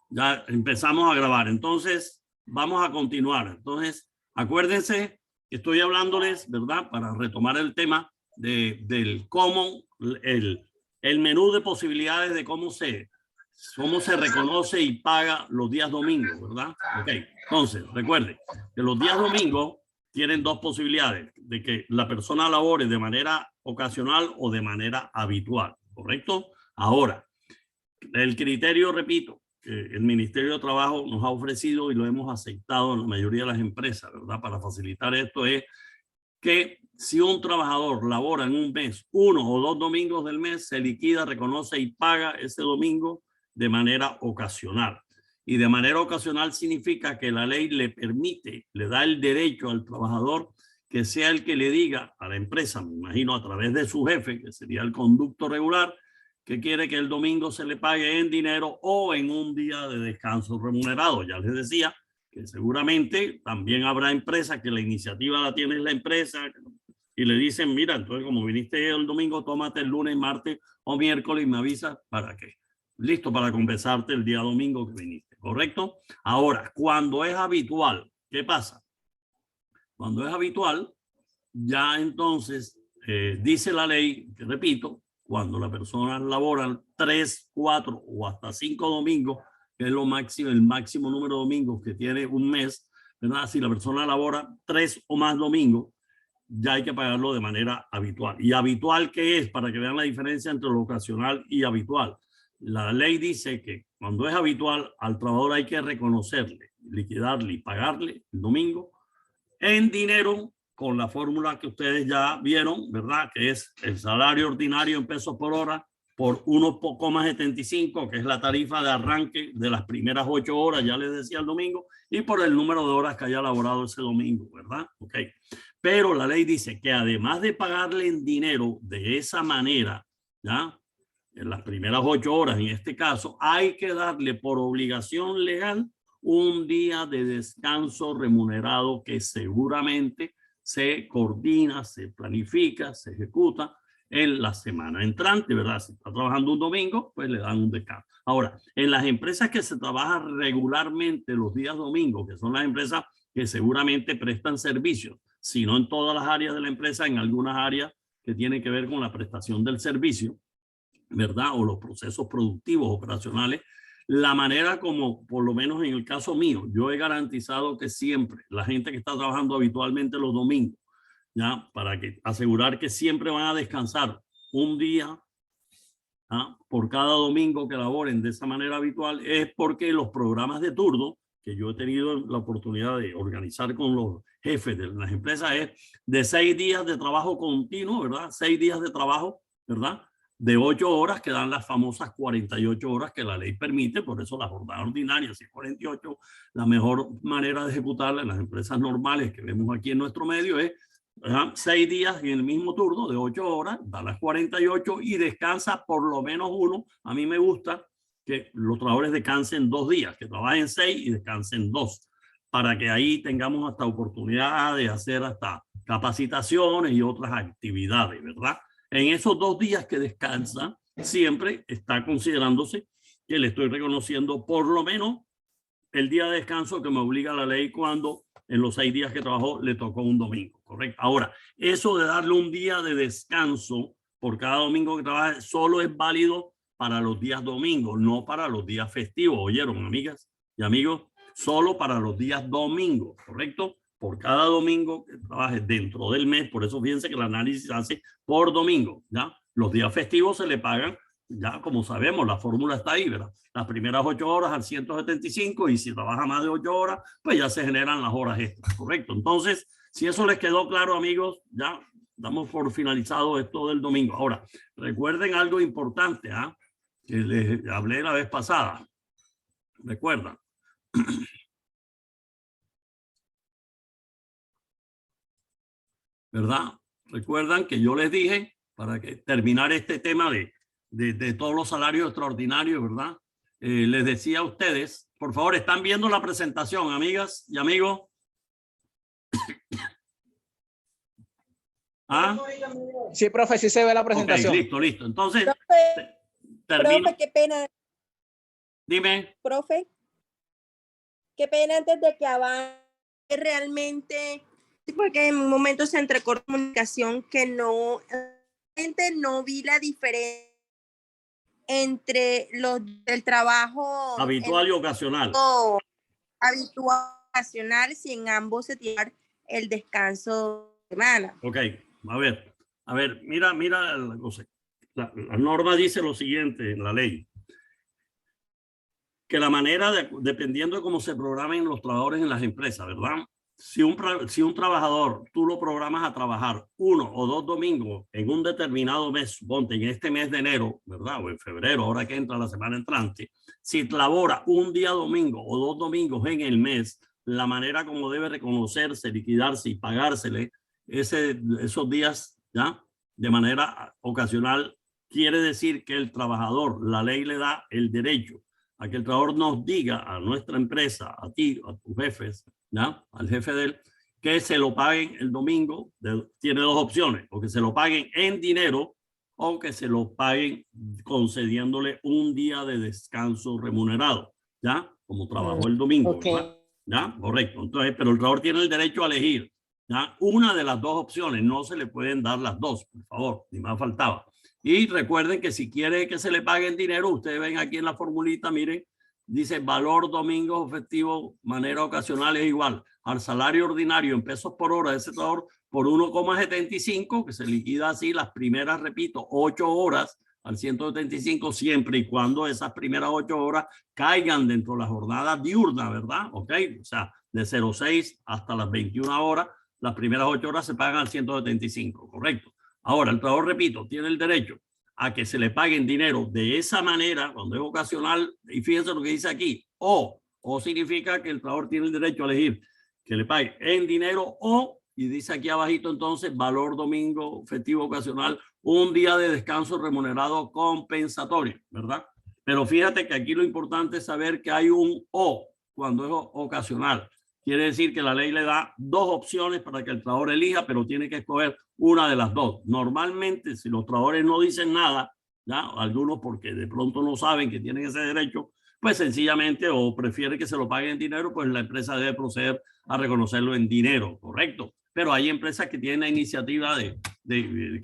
Ya empezamos a grabar. Entonces, vamos a continuar. Entonces, acuérdense que estoy hablándoles, ¿verdad? Para retomar el tema del cómo, el menú de posibilidades de cómo se reconoce y paga los días domingos, ¿verdad? Ok. Entonces, recuerden que los días domingos tienen dos posibilidades de que la persona labore de manera ocasional o de manera habitual, ¿correcto? Ahora, el criterio, repito, que el Ministerio de Trabajo nos ha ofrecido y lo hemos aceptado en la mayoría de las empresas, ¿verdad? Para facilitar esto es que si un trabajador labora en un mes 1 o 2 domingos del mes, se liquida, reconoce y paga ese domingo de manera ocasional. Y de manera ocasional significa que la ley le permite, le da el derecho al trabajador que sea el que le diga a la empresa, me imagino a través de su jefe, que sería el conducto regular, que quiere que el domingo se le pague en dinero o en un día de descanso remunerado. Ya les decía que seguramente también habrá empresas que la iniciativa la tiene la empresa y le dicen, mira, entonces como viniste el domingo, tómate el lunes, martes o miércoles y me avisas para qué. Listo para compensarte el día domingo que viniste, ¿correcto? Ahora, cuando es habitual, ¿qué pasa? Cuando es habitual, ya entonces dice la ley, que repito, cuando la persona labora 3, 4 o hasta 5 domingos, que es lo máximo, el máximo número de domingos que tiene un mes, ¿verdad? Si la persona labora 3 o más domingos, ya hay que pagarlo de manera habitual. ¿Y habitual qué es? Para que vean la diferencia entre lo ocasional y habitual. La ley dice que cuando es habitual, al trabajador hay que reconocerle, liquidarle y pagarle el domingo en dinero con la fórmula que ustedes ya vieron, ¿verdad? Que es el salario ordinario en pesos por hora por 1,75, que es la tarifa de arranque de las primeras 8 horas, ya les decía el domingo, y por el número de horas que haya laborado ese domingo, ¿verdad? Ok. Pero la ley dice que además de pagarle en dinero de esa manera, ¿ya? En las primeras 8 horas, en este caso, hay que darle por obligación legal un día de descanso remunerado que seguramente se coordina, se planifica, se ejecuta en la semana entrante, ¿verdad? Si está trabajando un domingo, pues le dan un descanso. Ahora, en las empresas que se trabajan regularmente los días domingos, que son las empresas que seguramente prestan servicios, si no en todas las áreas de la empresa, en algunas áreas que tienen que ver con la prestación del servicio, ¿verdad? O los procesos productivos operacionales, la manera como, por lo menos en el caso mío, yo he garantizado que siempre la gente que está trabajando habitualmente los domingos, ¿ya? Para que asegurar que siempre van a descansar un día, ¿ah? Por cada domingo que laboren de esa manera habitual, es porque los programas de turno que yo he tenido la oportunidad de organizar con los jefes de las empresas es de 6 días de trabajo continuo, ¿verdad? 6 días de trabajo, ¿verdad? De 8 horas, que dan las famosas 48 horas que la ley permite, por eso la jornada ordinaria, si es 48, la mejor manera de ejecutarla en las empresas normales que vemos aquí en nuestro medio es 6 días en el mismo turno de 8 horas, da las 48 y descansa por lo menos uno. A mí me gusta que los trabajadores descansen 2 días, que trabajen 6 y descansen 2, para que ahí tengamos hasta oportunidad de hacer hasta capacitaciones y otras actividades, ¿verdad? En esos 2 días que descansa, siempre está considerándose que le estoy reconociendo por lo menos el día de descanso que me obliga la ley cuando en los 6 días que trabajó le tocó un domingo, ¿correcto? Ahora, eso de darle un día de descanso por cada domingo que trabaje solo es válido para los días domingos, no para los días festivos. ¿Oyeron, amigas y amigos? Solo para los días domingos, ¿correcto? Por cada domingo que trabaje dentro del mes. Por eso fíjense que el análisis se hace por domingo, ¿ya? Los días festivos se le pagan, ya como sabemos, la fórmula está ahí, ¿verdad? Las primeras 8 horas al 175 y si trabaja más de 8 horas, pues ya se generan las horas extras, ¿correcto? Entonces, si eso les quedó claro, amigos, ya damos por finalizado esto del domingo. Ahora, recuerden algo importante, ¿ah? Que les hablé la vez pasada. ¿Recuerdan? ¿Verdad? Recuerdan que yo les dije, para que terminar este tema de todos los salarios extraordinarios, ¿verdad? Les decía a ustedes, por favor, ¿están viendo la presentación, amigas y amigos? ¿Ah? Sí, profe, sí se ve la presentación. Ok, listo. Entonces, Profe, termino. profe, qué pena. Dime. Profe, qué pena antes de que avance realmente, porque en un momento se entrecortó comunicación que no, realmente no vi la diferencia entre los del trabajo habitual y ocasional. Habitual, ocasional, si en ambos se tiene el descanso de semana. Ok, a ver, mira la cosa. La norma dice lo siguiente en la ley, que la manera, dependiendo de cómo se programen los trabajadores en las empresas, ¿verdad? Si un trabajador, tú lo programas a trabajar 1 o 2 domingos en un determinado mes, ponte en este mes de enero, ¿verdad? O en febrero, ahora que entra la semana entrante, si labora un día domingo o 2 domingos en el mes, la manera como debe reconocerse, liquidarse y pagársele esos días, ¿ya? De manera ocasional, quiere decir que el trabajador, la ley le da el derecho a que el trabajador nos diga a nuestra empresa, a ti, a tus jefes, ¿ya? Al jefe de él, que se lo paguen el domingo. Tiene dos opciones, o que se lo paguen en dinero o que se lo paguen concediéndole un día de descanso remunerado, ¿ya? Como trabajó el domingo, Okay. ¿verdad? ¿Ya? Correcto. Entonces, pero el trabajador tiene el derecho a elegir, ¿ya? Una de las dos opciones, no se le pueden dar las dos, por favor, ni más faltaba. Y recuerden que si quiere que se le pague en dinero, ustedes ven aquí en la formulita, miren, dice valor domingos efectivo, manera ocasional es igual al salario ordinario en pesos por hora de ese trabajador por 1,75, que se liquida así las primeras, repito, 8 horas al 175, siempre y cuando esas primeras 8 horas caigan dentro de la jornada diurna, ¿verdad? Ok, o sea, de 06 hasta las 21 horas, las primeras 8 horas se pagan al 175, correcto. Ahora, el trabajador, repito, tiene el derecho a que se le paguen dinero de esa manera, cuando es ocasional, y fíjense lo que dice aquí, o significa que el trabajador tiene el derecho a elegir que le pague en dinero o, y dice aquí abajito entonces, valor domingo, festivo ocasional, un día de descanso remunerado compensatorio, ¿verdad? Pero fíjate que aquí lo importante es saber que hay un o cuando es ocasional. Quiere decir que la ley le da dos opciones para que el trabajador elija, pero tiene que escoger una de las dos. Normalmente, si los trabajadores no dicen nada, ¿ya? Algunos porque de pronto no saben que tienen ese derecho, pues sencillamente o prefiere que se lo paguen en dinero, pues la empresa debe proceder a reconocerlo en dinero, ¿correcto? Pero hay empresas que tienen la iniciativa de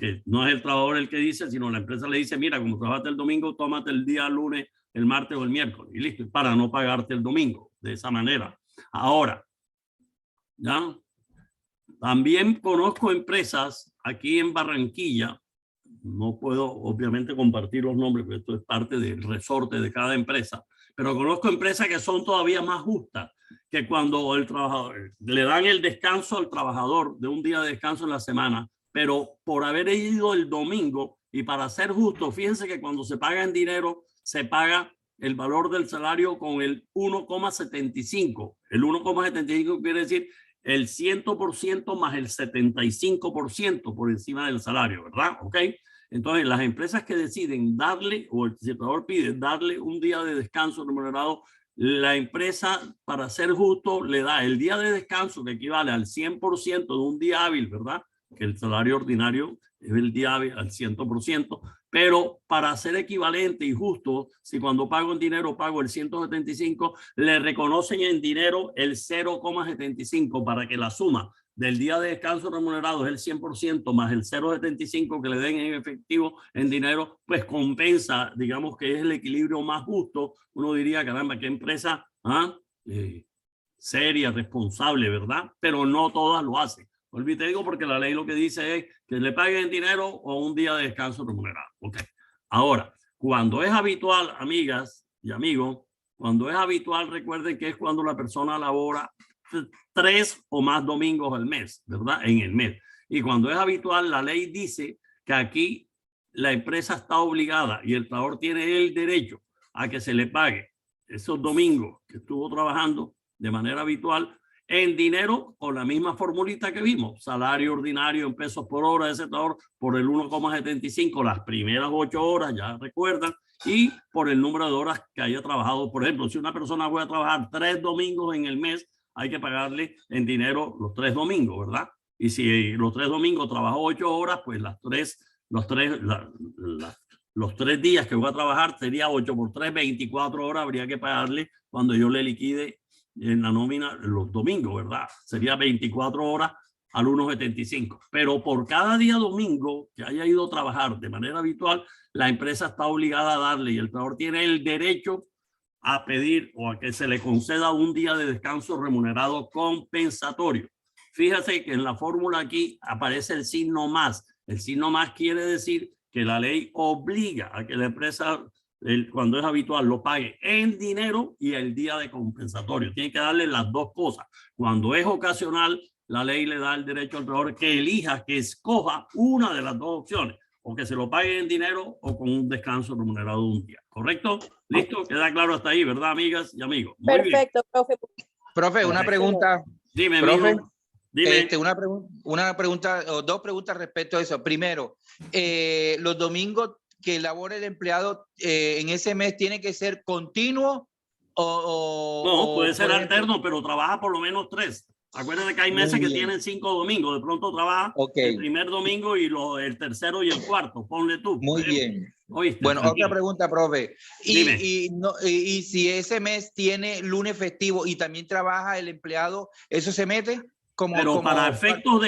que no es el trabajador el que dice, sino la empresa le dice, mira, como trabajaste el domingo, tómate el día lunes, el martes o el miércoles, y listo, para no pagarte el domingo, de esa manera. Ahora, ¿ya? También conozco empresas aquí en Barranquilla, no puedo obviamente compartir los nombres, porque esto es parte del resorte de cada empresa, pero conozco empresas que son todavía más justas, que cuando el trabajador le dan el descanso al trabajador de un día de descanso en la semana, pero por haber ido el domingo, y para ser justo, fíjense que cuando se paga en dinero, se paga el valor del salario con el 1,75. El 1,75 quiere decir el 100% más el 75% por encima del salario, ¿verdad? ¿Ok? Entonces, las empresas que deciden darle, o el trabajador pide darle un día de descanso remunerado, la empresa, para ser justo, le da el día de descanso que equivale al 100% de un día hábil, ¿verdad? Que el salario ordinario es el día hábil al 100%, pero para ser equivalente y justo, si cuando pago en dinero pago el 175, le reconocen en dinero el 0,75 para que la suma del día de descanso remunerado es el 100% más el 0,75 que le den en efectivo en dinero, pues compensa, digamos que es el equilibrio más justo. Uno diría, caramba, qué empresa seria, responsable, ¿verdad? Pero no todas lo hacen. Te digo porque la ley lo que dice es que le paguen dinero o un día de descanso remunerado. Okay. Ahora, cuando es habitual, amigas y amigos, cuando es habitual, recuerden que es cuando la persona labora 3 o más domingos al mes, ¿verdad? En el mes. Y cuando es habitual, la ley dice que aquí la empresa está obligada y el trabajador tiene el derecho a que se le pague esos domingos que estuvo trabajando de manera habitual en dinero con la misma formulita que vimos, salario ordinario en pesos por hora de ese trabajador por el 1,75 las primeras 8 horas, ya recuerdan, y por el número de horas que haya trabajado. Por ejemplo, si una persona va a trabajar 3 domingos en el mes, hay que pagarle en dinero los 3 domingos, ¿verdad? Y si los 3 domingos trabajó 8 horas, pues los 3 días que voy a trabajar sería 8 por 3, 24 horas, habría que pagarle cuando yo le liquide en la nómina los domingos, ¿verdad? Sería 24 horas al 1.75. Pero por cada día domingo que haya ido a trabajar de manera habitual, la empresa está obligada a darle y el trabajador tiene el derecho a pedir o a que se le conceda un día de descanso remunerado compensatorio. Fíjate que en la fórmula aquí aparece el signo más. El signo más quiere decir que la ley obliga a que la empresa, cuando es habitual, lo pague en dinero y el día de compensatorio. Tiene que darle las dos cosas. Cuando es ocasional, la ley le da el derecho al trabajador que elija, que escoja una de las dos opciones, o que se lo pague en dinero o con un descanso remunerado de un día. ¿Correcto? ¿Listo? Queda claro hasta ahí, ¿verdad, amigas y amigos? Muy Perfecto, profe. Profe, una pregunta. Dime, profe. mijo. Dime. Una pregunta o dos preguntas respecto a eso. Primero, los domingos que labore el empleado en ese mes tiene que ser continuo No, puede ser por ejemplo, alterno, pero trabaja por lo menos 3. Acuérdate que hay meses que tienen 5 domingos. De pronto trabaja el primer domingo y el tercero y el cuarto. Ponle tú. Muy bien. ¿Oíste? Bueno, Tranquilo. otra pregunta, profe. Dime. Y si ese mes tiene lunes festivo y también trabaja el empleado, ¿eso se mete? Pero para efectos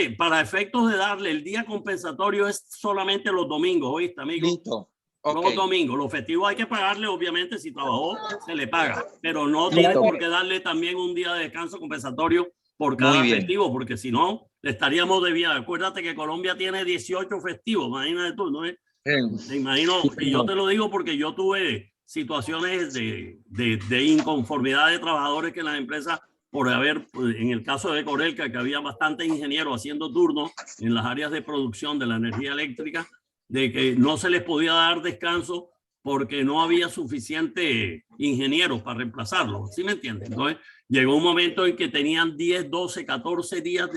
de darle el día compensatorio es solamente los domingos, ¿oíste, amigo? Listo. Okay. Los domingos, los festivos hay que pagarle, obviamente, si trabajó, se le paga, pero no tiene por qué darle también un día de descanso compensatorio por cada festivo, porque si no, le estaríamos debiendo. Acuérdate que Colombia tiene 18 festivos, imagínate tú, ¿no? Te imagino, y yo te lo digo porque yo tuve situaciones de inconformidad de trabajadores que las empresas, por haber, en el caso de Corelca, que había bastantes ingenieros haciendo turnos en las áreas de producción de la energía eléctrica, de que no se les podía dar descanso porque no había suficiente ingenieros para reemplazarlos, ¿sí me entiendes? Entonces llegó un momento en que tenían 10, 12, 14 días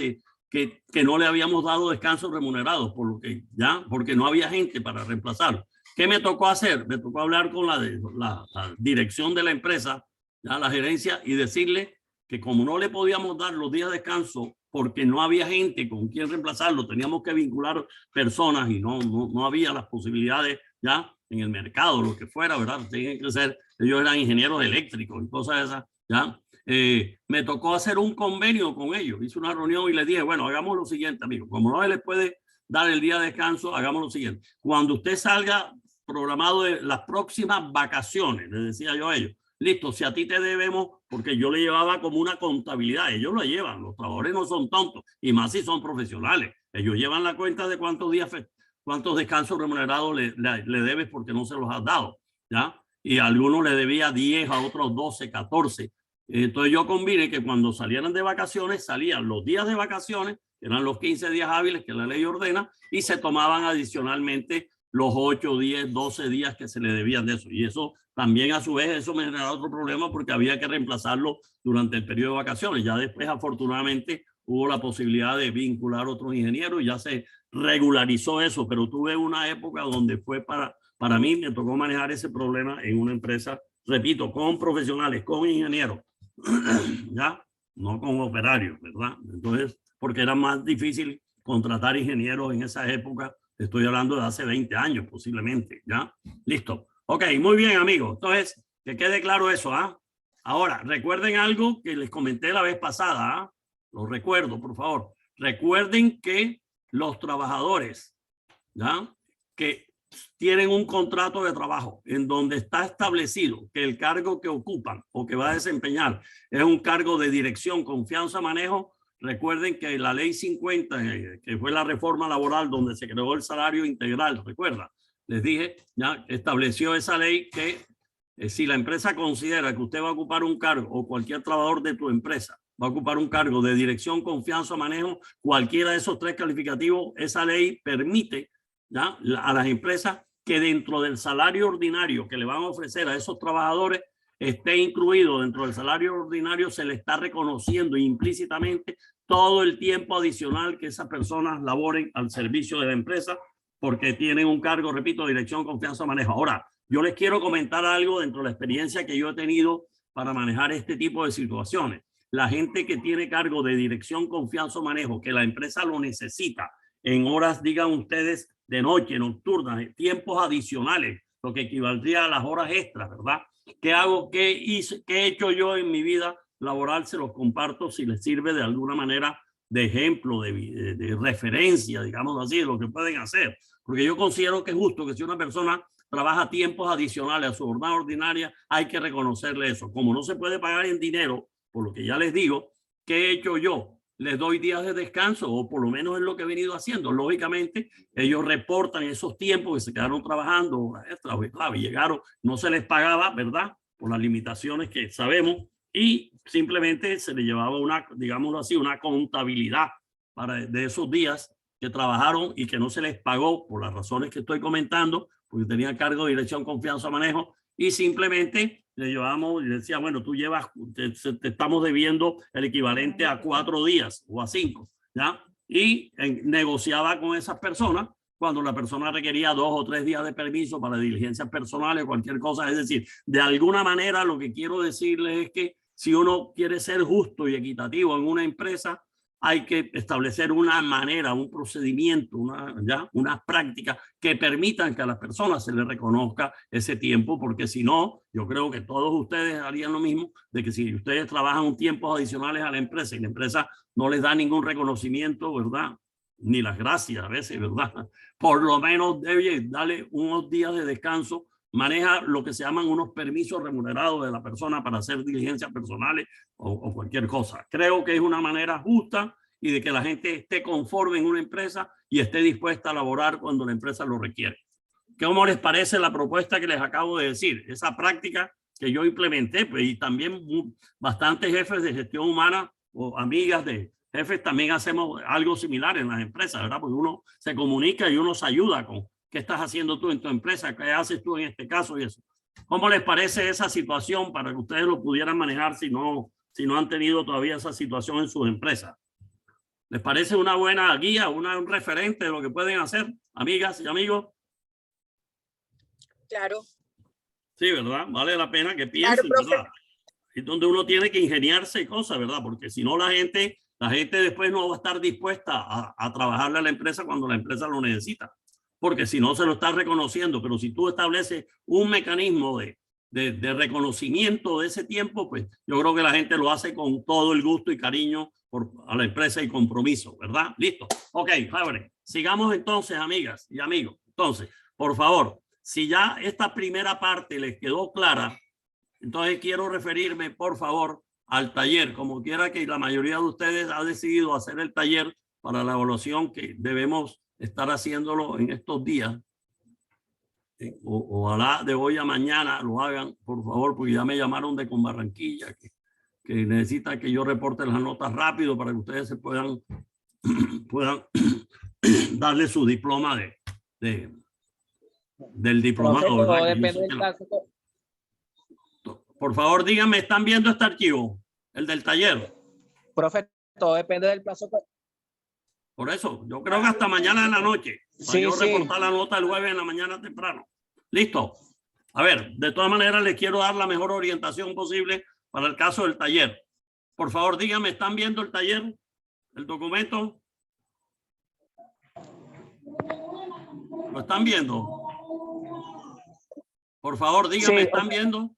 que no le habíamos dado descanso remunerados, porque no había gente para reemplazarlo. ¿Qué me tocó hacer? Me tocó hablar con la dirección de la empresa, ya, la gerencia, y decirle que como no le podíamos dar los días de descanso porque no había gente con quien reemplazarlo, teníamos que vincular personas y no había las posibilidades ya en el mercado, lo que fuera, ¿verdad? Tenían que ser, ellos eran ingenieros eléctricos y cosas esas, ¿ya? Me tocó hacer un convenio con ellos, hice una reunión y les dije, bueno, hagamos lo siguiente, amigos, como no se les puede dar el día de descanso, hagamos lo siguiente. Cuando usted salga programado de las próximas vacaciones, les decía yo a ellos, listo, si a ti te debemos, porque yo le llevaba como una contabilidad, ellos lo llevan, los trabajadores no son tontos, y más si son profesionales, ellos llevan la cuenta de cuántos días, cuántos descansos remunerados le debes porque no se los has dado, ¿ya? Y a algunos le debía 10, a otros 12, 14. Entonces yo combiné que cuando salieran de vacaciones, salían los días de vacaciones, que eran los 15 días hábiles que la ley ordena, y se tomaban adicionalmente los 8, 10, 12 días que se le debían de eso. Y eso también a su vez, eso me generaba otro problema porque había que reemplazarlo durante el periodo de vacaciones. Ya después, afortunadamente, hubo la posibilidad de vincular otros ingenieros y ya se regularizó eso. Pero tuve una época donde fue para mí, me tocó manejar ese problema en una empresa, repito, con profesionales, con ingenieros, ya, no con operarios, ¿verdad? Entonces, porque era más difícil contratar ingenieros en esa época. Estoy hablando de hace 20 años posiblemente, ¿ya? Listo. Ok, muy bien, amigos. Entonces, que quede claro eso, ¿ah? Ahora, recuerden algo que les comenté la vez pasada, ¿ah? Lo recuerdo, por favor. Recuerden que los trabajadores, ¿ya? Que tienen un contrato de trabajo en donde está establecido que el cargo que ocupan o que va a desempeñar es un cargo de dirección, confianza, manejo. Recuerden que la ley 50, que fue la reforma laboral donde se creó el salario integral, recuerda, les dije, ya estableció esa ley que si la empresa considera que usted va a ocupar un cargo o cualquier trabajador de tu empresa va a ocupar un cargo de dirección, confianza, manejo, cualquiera de esos 3 calificativos, esa ley permite, ¿ya?, a las empresas que dentro del salario ordinario que le van a ofrecer a esos trabajadores esté incluido dentro del salario ordinario, se le está reconociendo implícitamente todo el tiempo adicional que esas personas laboren al servicio de la empresa porque tienen un cargo, repito, dirección, confianza, manejo. Ahora, yo les quiero comentar algo dentro de la experiencia que yo he tenido para manejar este tipo de situaciones. La gente que tiene cargo de dirección, confianza, manejo, que la empresa lo necesita en horas, digan ustedes, de noche, nocturnas, tiempos adicionales, lo que equivaldría a las horas extras, ¿verdad? ¿Qué hago? ¿Qué he hecho yo en mi vida laboral se los comparto si les sirve de alguna manera de ejemplo, de referencia, digamos así, de lo que pueden hacer. Porque yo considero que es justo que si una persona trabaja tiempos adicionales a su jornada ordinaria, hay que reconocerle eso. Como no se puede pagar en dinero, por lo que ya les digo, ¿qué he hecho yo? Les doy días de descanso, o por lo menos es lo que he venido haciendo. Lógicamente, ellos reportan esos tiempos que se quedaron trabajando, llegaron, no se les pagaba, ¿verdad? Por las limitaciones que sabemos, y simplemente se les llevaba una, digámoslo así, una contabilidad de esos días que trabajaron y que no se les pagó por las razones que estoy comentando, porque tenían cargo de dirección, confianza, manejo, y simplemente le llevamos y le decía, bueno, tú llevas, te estamos debiendo el equivalente a 4 días o a 5, ¿ya? Y negociaba con esas personas cuando la persona requería 2 o 3 días de permiso para diligencias personales o cualquier cosa. Es decir, de alguna manera lo que quiero decirles es que si uno quiere ser justo y equitativo en una empresa, hay que establecer una manera, un procedimiento, una práctica que permitan que a las personas se les reconozca ese tiempo, porque si no, yo creo que todos ustedes harían lo mismo, de que si ustedes trabajan un tiempo adicionales a la empresa y la empresa no les da ningún reconocimiento, ¿verdad? Ni las gracias a veces, ¿verdad? Por lo menos debe darle unos días de descanso, maneja lo que se llaman unos permisos remunerados de la persona para hacer diligencias personales o cualquier cosa. Creo que es una manera justa y de que la gente esté conforme en una empresa y esté dispuesta a laborar cuando la empresa lo requiere. ¿Cómo les parece la propuesta que les acabo de decir? Esa práctica que yo implementé, pues, y también bastantes jefes de gestión humana o amigas de jefes también hacemos algo similar en las empresas, ¿verdad? Porque uno se comunica y uno se ayuda con qué estás haciendo tú en tu empresa, qué haces tú en este caso y eso. ¿Cómo les parece esa situación para que ustedes lo pudieran manejar si no han tenido todavía esa situación en sus empresas? ¿Les parece una buena guía, un referente de lo que pueden hacer, amigas y amigos? Claro. Sí, ¿verdad? Vale la pena que piensen, claro, ¿verdad? Es donde uno tiene que ingeniarse cosas, ¿verdad? Porque si no la gente después no va a estar dispuesta a trabajarle a la empresa cuando la empresa lo necesita. Porque si no se lo está reconociendo, pero si tú estableces un mecanismo de reconocimiento de ese tiempo, pues yo creo que la gente lo hace con todo el gusto y cariño a la empresa y compromiso, ¿verdad? Listo. Ok, Fabre. Sigamos entonces, amigas y amigos. Entonces, por favor, si ya esta primera parte les quedó clara, entonces quiero referirme, por favor, al taller. Como quiera que la mayoría de ustedes ha decidido hacer el taller para la evaluación que debemos estar haciéndolo en estos días. Ojalá de hoy a mañana lo hagan, por favor, porque ya me llamaron de con Barranquilla, que necesita que yo reporte las notas rápido para que ustedes se puedan darle su diploma del diplomado. Todo depende del caso. Por favor, díganme, ¿están viendo este archivo? El del taller. Profe, todo depende del plazo. Por eso, yo creo que hasta mañana en la noche. Para yo reportar la nota el jueves en la mañana temprano. Listo. A ver, de todas maneras les quiero dar la mejor orientación posible para el caso del taller. Por favor, díganme, ¿están viendo el taller? ¿El documento? ¿Lo están viendo? Por favor, díganme, ¿están viendo?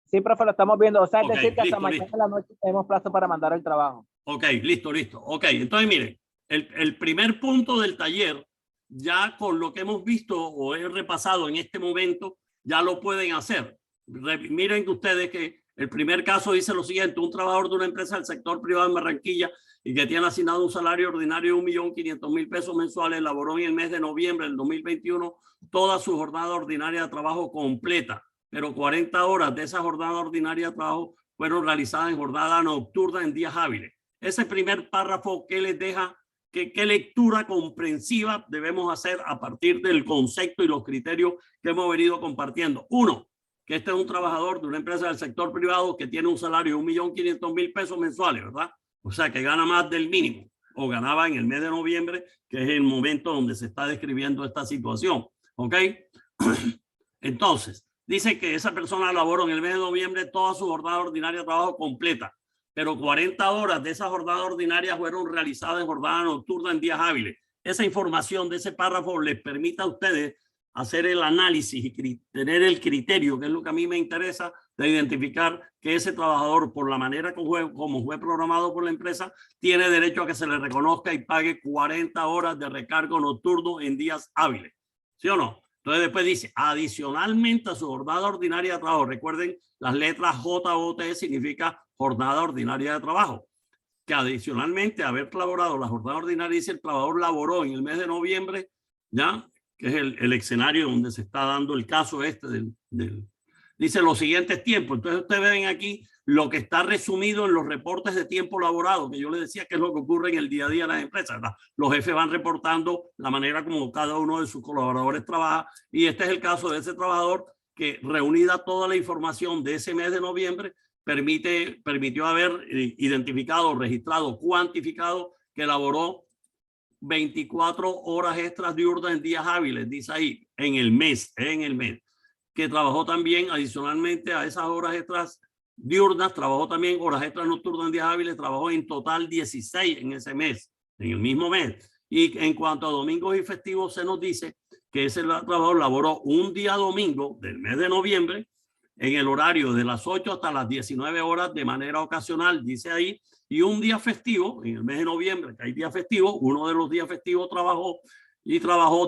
Sí, profe, lo estamos viendo. O sea, es Okay, decir, que hasta listo, mañana listo. en la noche tenemos plazo para mandar el trabajo. Ok, listo. Ok, entonces miren, el primer punto del taller, ya con lo que hemos visto o he repasado en este momento, ya lo pueden hacer. Miren que ustedes que el primer caso dice lo siguiente: un trabajador de una empresa del sector privado en Barranquilla y que tiene asignado un salario ordinario de 1.500.000 pesos mensuales, laboró en el mes de noviembre del 2021 toda su jornada ordinaria de trabajo completa, pero 40 horas de esa jornada ordinaria de trabajo fueron realizadas en jornada nocturna en días hábiles. Ese primer párrafo, ¿qué les deja? ¿Qué lectura comprensiva debemos hacer a partir del concepto y los criterios que hemos venido compartiendo? Uno, que este es un trabajador de una empresa del sector privado que tiene un salario de 1.500.000 pesos mensuales, ¿verdad? O sea, que gana más del mínimo, o ganaba en el mes de noviembre, que es el momento donde se está describiendo esta situación. ¿Ok? Entonces, dice que esa persona laboró en el mes de noviembre toda su jornada ordinaria de trabajo completa, pero 40 horas de esa jornada ordinaria fueron realizadas en jornada nocturna en días hábiles. Esa información de ese párrafo les permite a ustedes hacer el análisis y tener el criterio, que es lo que a mí me interesa, de identificar que ese trabajador, por la manera como fue programado por la empresa, tiene derecho a que se le reconozca y pague 40 horas de recargo nocturno en días hábiles. ¿Sí o no? Entonces después dice, adicionalmente a su jornada ordinaria de trabajo. Recuerden, las letras JOT significa jornada ordinaria de trabajo. Que adicionalmente a haber laborado la jornada ordinaria, dice el trabajador laboró en el mes de noviembre, ya, que es el escenario donde se está dando el caso este dice los siguientes tiempos. Entonces ustedes ven aquí lo que está resumido en los reportes de tiempo laborado, que yo les decía que es lo que ocurre en el día a día de las empresas, ¿verdad? Los jefes van reportando la manera como cada uno de sus colaboradores trabaja, y este es el caso de ese trabajador que, reunida toda la información de ese mes de noviembre, permitió haber identificado, registrado, cuantificado que elaboró 24 horas extras diurnas en días hábiles, dice ahí, en el mes, que trabajó también adicionalmente a esas horas extras diurnas, trabajó también horas extras nocturnas en días hábiles, trabajó en total 16 en ese mes, en el mismo mes. Y en cuanto a domingos y festivos, se nos dice que ese trabajador laboró un día domingo del mes de noviembre en el horario de las 8 hasta las 19 horas de manera ocasional, dice ahí, y un día festivo en el mes de noviembre, que hay día festivo, uno de los días festivos trabajó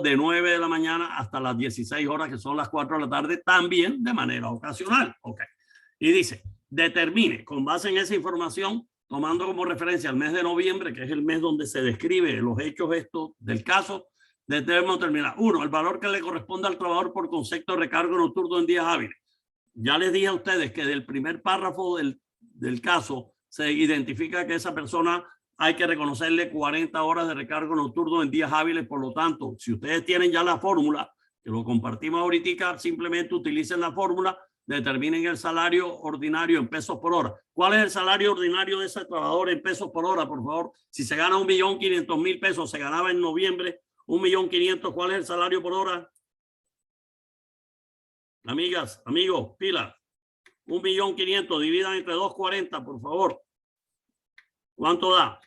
de 9 de la mañana hasta las 16 horas, que son las 4 de la tarde, también de manera ocasional. Okay. Y dice, determine, con base en esa información, tomando como referencia el mes de noviembre, que es el mes donde se describe los hechos estos del caso, debemos determinar, 1, el valor que le corresponde al trabajador por concepto de recargo nocturno en días hábiles. Ya les dije a ustedes que del primer párrafo del caso se identifica que esa persona hay que reconocerle 40 horas de recargo nocturno en días hábiles. Por lo tanto, si ustedes tienen ya la fórmula, que lo compartimos ahorita, simplemente utilicen la fórmula, determinen el salario ordinario en pesos por hora. ¿Cuál es el salario ordinario de ese trabajador en pesos por hora, por favor? Si se gana 1.500.000 pesos, se ganaba en noviembre 1.500.000, ¿cuál es el salario por hora? Amigas, amigos, pila. 1.500.000, dividan entre 240, por favor. ¿Cuánto da?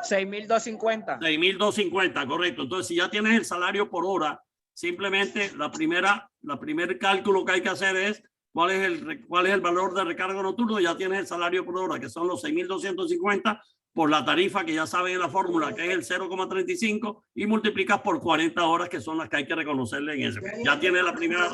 6.250. 6.250, correcto. Entonces, si ya tienes el salario por hora, simplemente la primer cálculo que hay que hacer es cuál es el valor de recargo nocturno. Ya tienes el salario por hora, que son los 6.250 por la tarifa que ya saben en la fórmula, que es el 0,35, y multiplicas por 40 horas, que son las que hay que reconocerle en ese. Ya tienes la primera.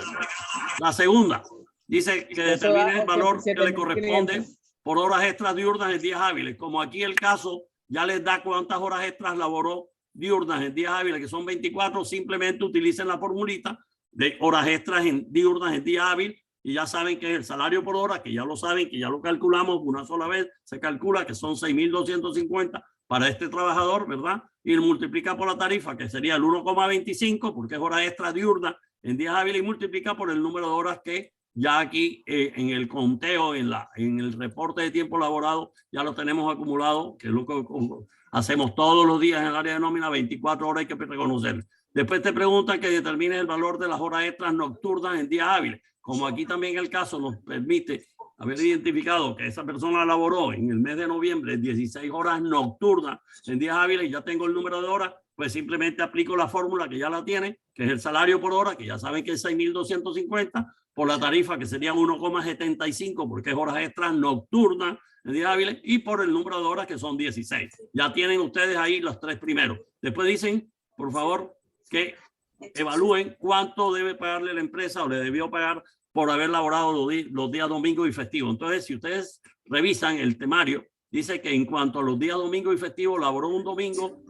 La segunda dice que determine el valor que le corresponde por horas extras diurnas en días hábiles. Como aquí el caso ya les da cuántas horas extras laboró diurnas en días hábiles, que son 24, simplemente utilicen la formulita de horas extras diurnas en día hábil, y ya saben que es el salario por hora, que ya lo saben, que ya lo calculamos una sola vez, se calcula que son 6.250 para este trabajador, ¿verdad? Y lo multiplica por la tarifa, que sería el 1,25, porque es hora extra diurna en días hábiles, y multiplica por el número de horas que ya aquí en el conteo, en el reporte de tiempo laborado, ya lo tenemos acumulado, que es lo que hacemos todos los días en el área de nómina, 24 horas hay que reconocer. Después te preguntan que determines el valor de las horas extras nocturnas en días hábiles. Como aquí también el caso nos permite haber identificado que esa persona laboró en el mes de noviembre 16 horas nocturnas en días hábiles, y ya tengo el número de horas, pues simplemente aplico la fórmula que ya la tienen, que es el salario por hora, que ya saben que es 6.250, por la tarifa, que sería 1,75, porque es horas extras nocturnas en días hábiles, y por el número de horas, que son 16. Ya tienen ustedes ahí los tres primeros. Después dicen, por favor, que evalúen cuánto debe pagarle la empresa o le debió pagar por haber laborado los días domingos y festivos. Entonces, si ustedes revisan el temario, dice que en cuanto a los días domingos y festivos, laboró un domingo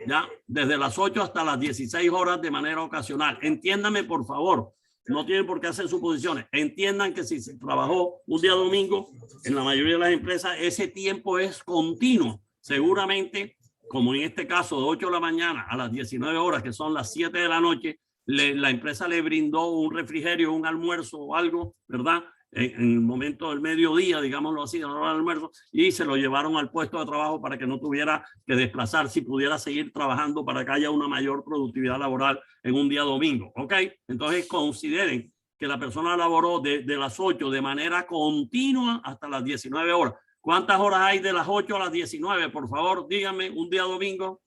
ya desde las 8 hasta las 16 horas de manera ocasional. Entiéndame, por favor, no tienen por qué hacer suposiciones. Entiendan que si se trabajó un día domingo, en la mayoría de las empresas, ese tiempo es continuo. Seguramente, como en este caso, de 8 de la mañana a las 19 horas, que son las 7 de la noche, la empresa le brindó un refrigerio, un almuerzo o algo, ¿verdad? En el momento del mediodía, digámoslo así, a la hora del almuerzo, y se lo llevaron al puesto de trabajo para que no tuviera que desplazarse y pudiera seguir trabajando para que haya una mayor productividad laboral en un día domingo. ¿Ok? Entonces consideren que la persona laboró de las 8 de manera continua hasta las 19 horas. ¿Cuántas horas hay de las 8 a las 19? Por favor, díganme, un día domingo.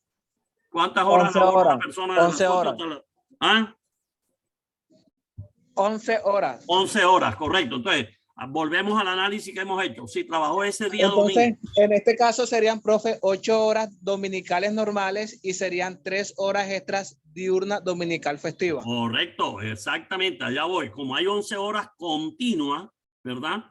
¿Cuántas horas laboró la persona? 11 horas. ¿Ah? 11 horas. 11 horas, correcto. Entonces, volvemos al análisis que hemos hecho. Si trabajó ese día Entonces, domingo. en este caso serían, profe, 8 horas dominicales normales y serían 3 horas extras diurna dominical festiva. Correcto, exactamente, allá voy. Como hay 11 horas continuas, ¿verdad?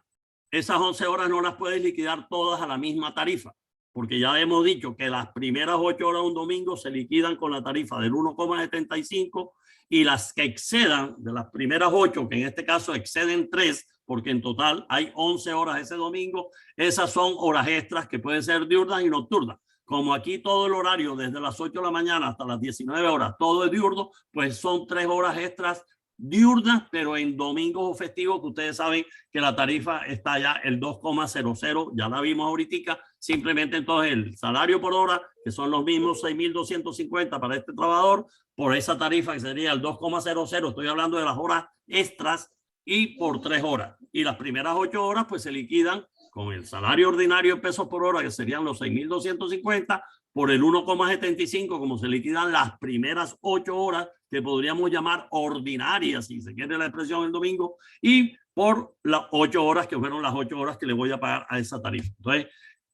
Esas 11 horas no las puedes liquidar todas a la misma tarifa, porque ya hemos dicho que las primeras 8 horas de un domingo se liquidan con la tarifa del 1,75 y las que excedan de las primeras 8, que en este caso exceden 3, porque en total hay 11 horas ese domingo, esas son horas extras que pueden ser diurnas y nocturnas. Como aquí todo el horario desde las 8 de la mañana hasta las 19 horas, todo es diurno, pues son 3 horas extras diurnas, pero en domingos o festivos, que ustedes saben que la tarifa está ya el 2,00, ya la vimos ahorita, simplemente entonces el salario por hora, que son los mismos 6.250 para este trabajador, por esa tarifa que sería el 2,00, estoy hablando de las horas extras y por 3 horas. Y las primeras 8 horas pues se liquidan con el salario ordinario en pesos por hora, que serían los 6.250, por el 1,75, como se liquidan las primeras 8 horas, que podríamos llamar ordinarias, si se quiere la expresión el domingo, y por las 8 horas, que fueron las 8 horas que le voy a pagar a esa tarifa. Entonces,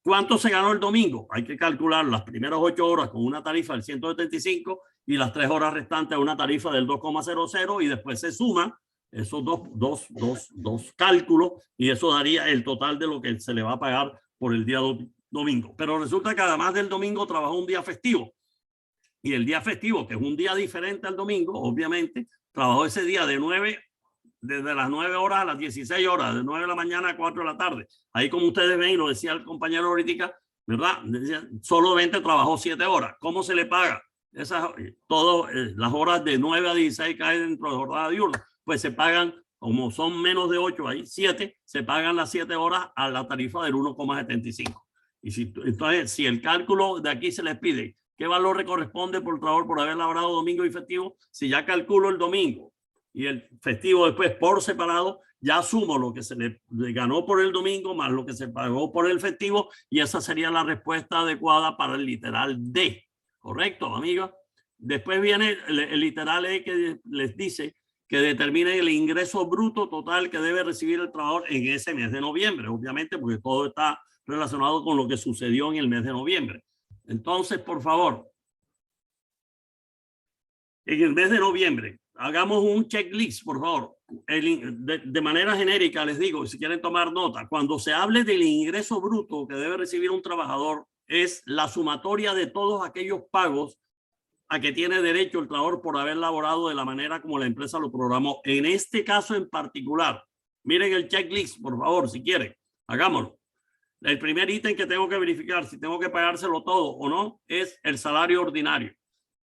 ¿cuánto se ganó el domingo? Hay que calcular las primeras 8 horas con una tarifa del 175 y las 3 horas restantes a una tarifa del 2,00, y después se suma esos dos cálculos y eso daría el total de lo que se le va a pagar por el día domingo. Pero resulta que además del domingo trabajó un día festivo, y el día festivo, que es un día diferente al domingo, obviamente, trabajó ese día desde las 9 horas a las 16 horas, de 9 de la mañana a 4 de la tarde. Ahí, como ustedes ven, y lo decía el compañero ahorita, ¿verdad? Decía, solamente trabajó 7 horas. ¿Cómo se le paga? Las horas de 9 a 16 caen dentro de jornada diurna. Pues se pagan, como son menos de 8, ahí 7, se pagan las 7 horas a la tarifa del 1,75. Y entonces, si el cálculo de aquí se les pide qué valor le corresponde por trabajador por haber laborado domingo y festivo, si ya calculo el domingo y el festivo después por separado, ya sumo lo que se le ganó por el domingo más lo que se pagó por el festivo, y esa sería la respuesta adecuada para el literal D. ¿Correcto, amigos? Después viene el literal E, que les dice que determine el ingreso bruto total que debe recibir el trabajador en ese mes de noviembre, obviamente, porque todo está relacionado con lo que sucedió en el mes de noviembre. Entonces, por favor, en el mes de noviembre, hagamos un checklist, por favor. De manera genérica, les digo, si quieren tomar nota, cuando se hable del ingreso bruto que debe recibir un trabajador, es la sumatoria de todos aquellos pagos a que tiene derecho el trabajador por haber laborado de la manera como la empresa lo programó. En este caso en particular, miren el checklist, por favor, si quieren, hagámoslo. El primer ítem que tengo que verificar si tengo que pagárselo todo o no es el salario ordinario.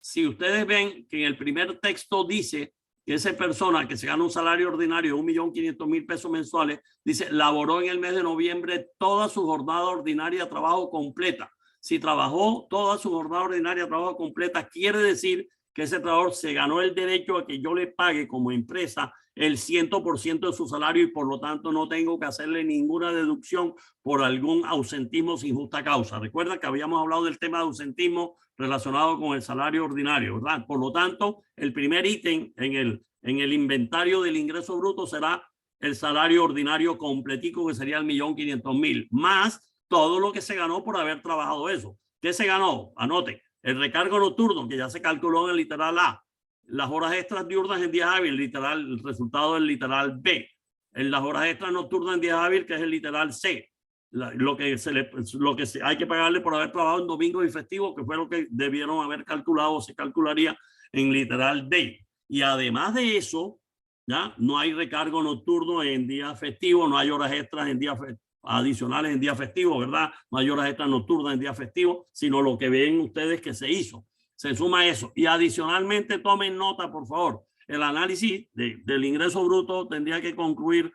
Si ustedes ven que en el primer texto dice que esa persona que se gana un salario ordinario de 1.500.000 pesos mensuales, dice, laboró en el mes de noviembre toda su jornada ordinaria de trabajo completa. Si trabajó toda su jornada ordinaria de trabajo completa, quiere decir que ese trabajador se ganó el derecho a que yo le pague como empresa el 100% de su salario, y por lo tanto no tengo que hacerle ninguna deducción por algún ausentismo sin justa causa. Recuerda que habíamos hablado del tema de ausentismo relacionado con el salario ordinario, ¿verdad? Por lo tanto, el primer ítem en el inventario del ingreso bruto será el salario ordinario completico, que sería el 1.500.000, más todo lo que se ganó por haber trabajado eso. ¿Qué se ganó? Anote, el recargo nocturno, que ya se calculó en el literal A, las horas extras diurnas en días hábiles, literal, el resultado del literal B, en las horas extras nocturnas en días hábiles, que es el literal C, lo que hay que pagarle por haber trabajado en domingos y festivos, que fue lo que debieron haber calculado o se calcularía en literal D. Y además de eso, ya no hay recargo nocturno en días festivos, no hay horas extras en días adicionales en días festivos, ¿verdad? No hay horas extras nocturnas en días festivos, sino lo que ven ustedes que se hizo. Se suma eso. Y adicionalmente tomen nota, por favor. El análisis del ingreso bruto tendría que concluir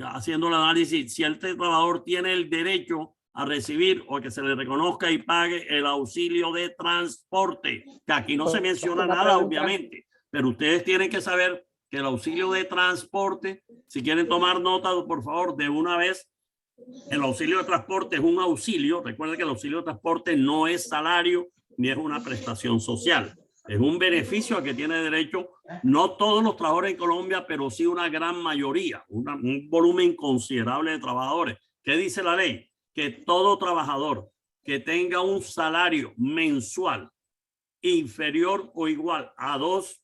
haciendo el análisis si el trabajador tiene el derecho a recibir o que se le reconozca y pague el auxilio de transporte, que aquí no se menciona nada, obviamente, pero ustedes tienen que saber que el auxilio de transporte, si quieren tomar nota, por favor, de una vez, el auxilio de transporte es un auxilio. Recuerden que el auxilio de transporte no es salario ni es una prestación social. Es un beneficio a que tiene derecho no todos los trabajadores en Colombia, pero sí una gran mayoría, un volumen considerable de trabajadores. ¿Qué dice la ley? Que todo trabajador que tenga un salario mensual inferior o igual a 2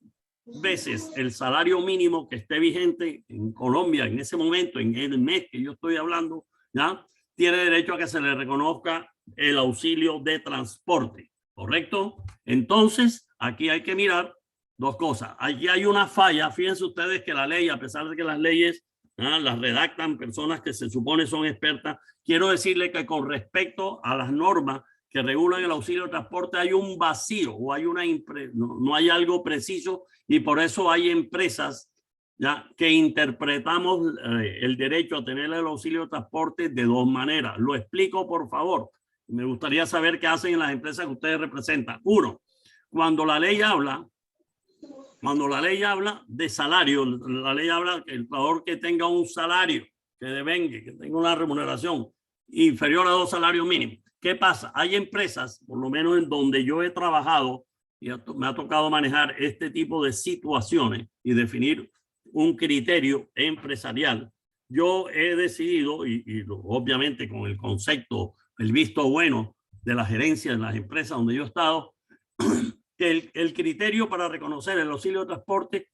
veces el salario mínimo que esté vigente en Colombia en ese momento, en el mes que yo estoy hablando, ¿ya? Tiene derecho a que se le reconozca el auxilio de transporte, ¿correcto? Entonces, aquí hay que mirar 2 cosas. Aquí hay una falla. Fíjense ustedes que la ley, a pesar de que las leyes las redactan personas que se supone son expertas, quiero decirle que con respecto a las normas que regulan el auxilio de transporte hay un vacío o hay no hay algo preciso, y por eso hay empresas ya que interpretamos el derecho a tener el auxilio de transporte de 2 maneras. Lo explico, por favor. Me gustaría saber qué hacen en las empresas que ustedes representan. 1, cuando la ley habla de salario, la ley habla que el trabajador que tenga un salario que devengue, que tenga una remuneración inferior a 2 salarios mínimos. ¿Qué pasa? Hay empresas, por lo menos en donde yo he trabajado, y me ha tocado manejar este tipo de situaciones y definir un criterio empresarial. Yo he decidido, obviamente con el concepto, el visto bueno de la gerencia de las empresas donde yo he estado, que el criterio para reconocer el auxilio de transporte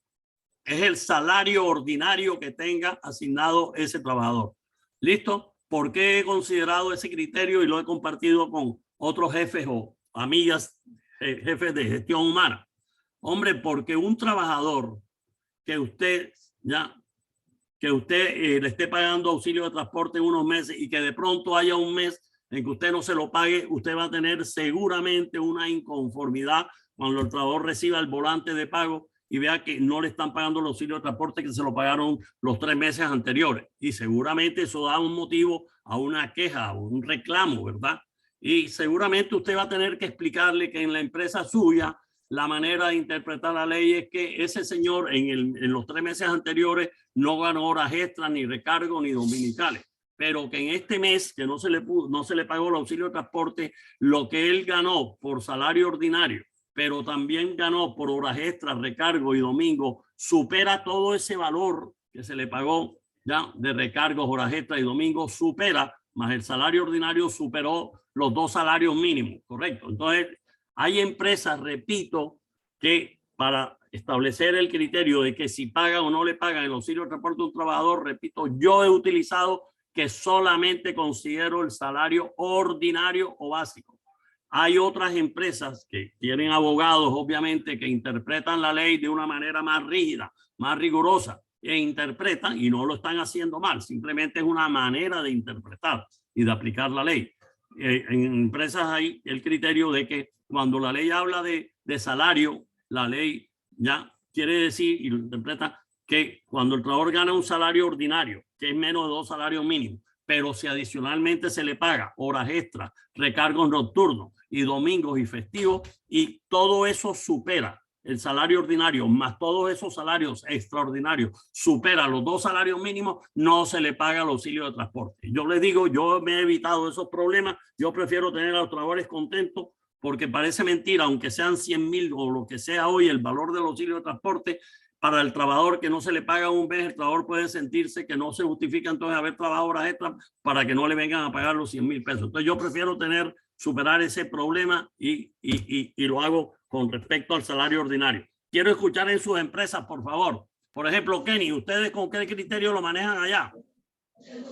es el salario ordinario que tenga asignado ese trabajador. ¿Listo? ¿Por qué he considerado ese criterio y lo he compartido con otros jefes o amigas, jefes de gestión humana? Hombre, porque un trabajador que usted le esté pagando auxilio de transporte en unos meses y que de pronto haya un mes en que usted no se lo pague, usted va a tener seguramente una inconformidad cuando el trabajador reciba el volante de pago y vea que no le están pagando el auxilio de transporte que se lo pagaron los 3 meses anteriores. Y seguramente eso da un motivo a una queja, a un reclamo, ¿verdad? Y seguramente usted va a tener que explicarle que en la empresa suya la manera de interpretar la ley es que ese señor en los 3 meses anteriores no ganó horas extras, ni recargo, ni dominicales, pero que en este mes que no se le pagó el auxilio de transporte, lo que él ganó por salario ordinario, pero también ganó por horas extras, recargo y domingo, supera todo ese valor que se le pagó ya de recargos, horas extras y domingo, supera, más el salario ordinario superó los 2 salarios mínimos, ¿correcto? Entonces, hay empresas, repito, que para establecer el criterio de que si pagan o no le pagan el auxilio de transporte a un trabajador, repito, yo he utilizado que solamente considero el salario ordinario o básico. Hay otras empresas que tienen abogados, obviamente, que interpretan la ley de una manera más rígida, más rigurosa, e interpretan, y no lo están haciendo mal, simplemente es una manera de interpretar y de aplicar la ley. En empresas hay el criterio de que cuando la ley habla de salario, la ley ya quiere decir, y lo interpreta, que cuando el trabajador gana un salario ordinario, que es menos de 2 salarios mínimos, pero si adicionalmente se le paga horas extras, recargos nocturnos y domingos y festivos, y todo eso supera el salario ordinario, más todos esos salarios extraordinarios, supera los 2 salarios mínimos, no se le paga el auxilio de transporte. Yo les digo, yo me he evitado esos problemas, yo prefiero tener a los trabajadores contentos, porque parece mentira, aunque sean 100.000 o lo que sea hoy el valor del auxilio de transporte, para el trabajador que no se le paga un mes, el trabajador puede sentirse que no se justifica entonces haber trabajado horas extras para que no le vengan a pagar los 100.000 pesos. Entonces yo prefiero superar ese problema y lo hago con respecto al salario ordinario. Quiero escuchar en sus empresas, por favor. Por ejemplo, Kenny, ¿ustedes con qué criterio lo manejan allá?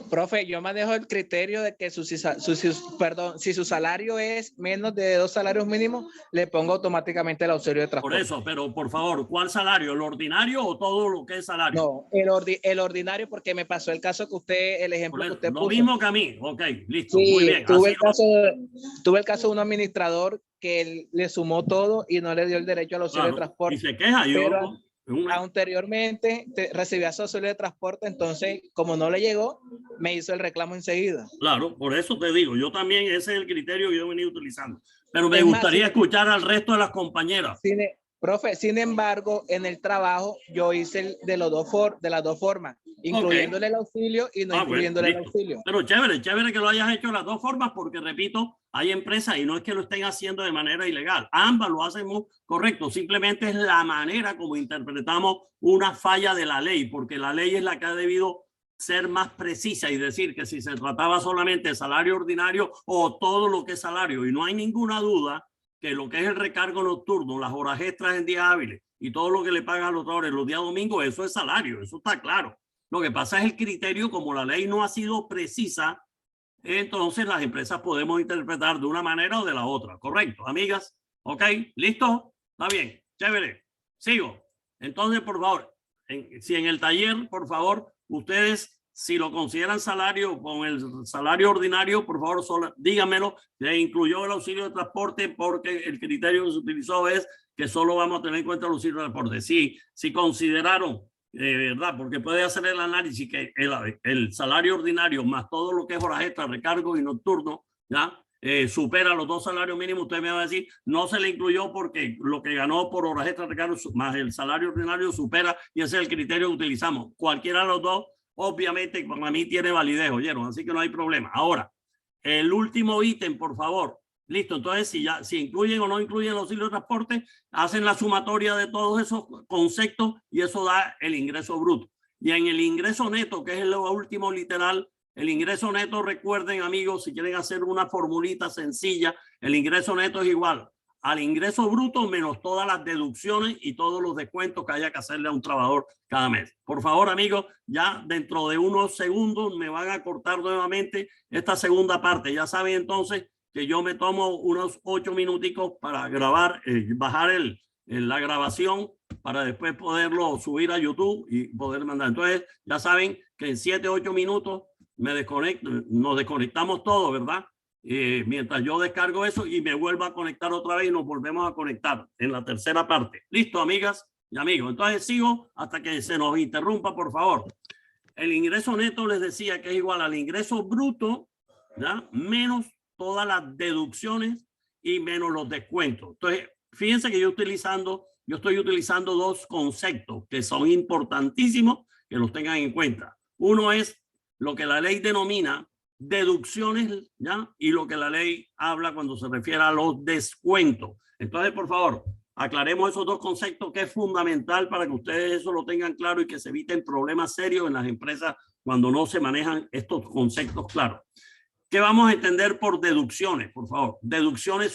Profe, yo manejo el criterio de que si su salario es menos de 2 salarios mínimos, le pongo automáticamente el auxilio de transporte. Por eso, pero por favor, ¿cuál salario? ¿El ordinario o todo lo que es salario? No, el ordinario, porque me pasó el caso que usted, el ejemplo que usted puso. Lo mismo que a mí. Ok, listo. Sí, muy bien. Tuve el caso de un administrador que le sumó todo y no le dio el derecho al auxilio de transporte. Y se queja. Pero anteriormente recibía su auxilio de transporte, entonces como no le llegó, me hizo el reclamo enseguida. Claro, por eso te digo, yo también ese es el criterio que yo he venido utilizando. Pero me gustaría escuchar al resto de las compañeras. Profe, sin embargo, en el trabajo yo hice de las dos formas, incluyéndole el auxilio y no incluyéndole el auxilio. Pero chévere que lo hayas hecho de las 2 formas, porque repito, hay empresas, y no es que lo estén haciendo de manera ilegal, ambas lo hacen muy correcto, simplemente es la manera como interpretamos una falla de la ley, porque la ley es la que ha debido ser más precisa y decir que si se trataba solamente de salario ordinario o todo lo que es salario, y no hay ninguna duda que lo que es el recargo nocturno, las horas extras en días hábiles y todo lo que le pagan a los trabajadores los días domingos, eso es salario, eso está claro. Lo que pasa es el criterio, como la ley no ha sido precisa, entonces las empresas podemos interpretar de una manera o de la otra. ¿Correcto, amigas? ¿Ok? ¿Listo? Está bien. Chévere. Sigo. Entonces, por favor, si en el taller, por favor, ustedes, si lo consideran salario con el salario ordinario, por favor, solo díganmelo. Le incluyó el auxilio de transporte porque el criterio que se utilizó es que solo vamos a tener en cuenta el auxilio de transporte. Sí, si consideraron, ¿verdad? Porque puede hacer el análisis que el salario ordinario más todo lo que es horas extras, recargo y nocturno, ¿ya? Supera los 2 salarios mínimos. Usted me va a decir, no se le incluyó porque lo que ganó por horas extras, recargo más el salario ordinario supera, y ese es el criterio que utilizamos. Cualquiera de los dos, obviamente, para mí tiene validez, ¿oyeron? Así que no hay problema. Ahora, el último ítem, por favor. Listo, entonces si incluyen o no incluyen el auxilio de transporte, hacen la sumatoria de todos esos conceptos y eso da el ingreso bruto. Y en el ingreso neto, que es el último literal, el ingreso neto, recuerden, amigos, si quieren hacer una formulita sencilla, el ingreso neto es igual al ingreso bruto menos todas las deducciones y todos los descuentos que haya que hacerle a un trabajador cada mes. Por favor, amigos, ya dentro de unos segundos me van a cortar nuevamente esta segunda parte. Ya saben entonces que yo me tomo unos 8 minuticos para grabar, bajar la grabación para después poderlo subir a YouTube y poder mandar. Entonces, ya saben que en 7, 8 minutos nos desconectamos todos, ¿verdad? Mientras yo descargo eso y me vuelvo a conectar otra vez y nos volvemos a conectar en la tercera parte. ¿Listo, amigas y amigos? Entonces sigo hasta que se nos interrumpa, por favor. El ingreso neto les decía que es igual al ingreso bruto, ¿ya? Menos todas las deducciones y menos los descuentos. Entonces, fíjense que yo estoy utilizando 2 conceptos que son importantísimos que los tengan en cuenta. Uno es lo que la ley denomina deducciones, ¿ya? Y lo que la ley habla cuando se refiere a los descuentos. Entonces, por favor, aclaremos esos 2 conceptos que es fundamental para que ustedes eso lo tengan claro y que se eviten problemas serios en las empresas cuando no se manejan estos conceptos claros. ¿Qué vamos a entender por deducciones? Por favor, deducciones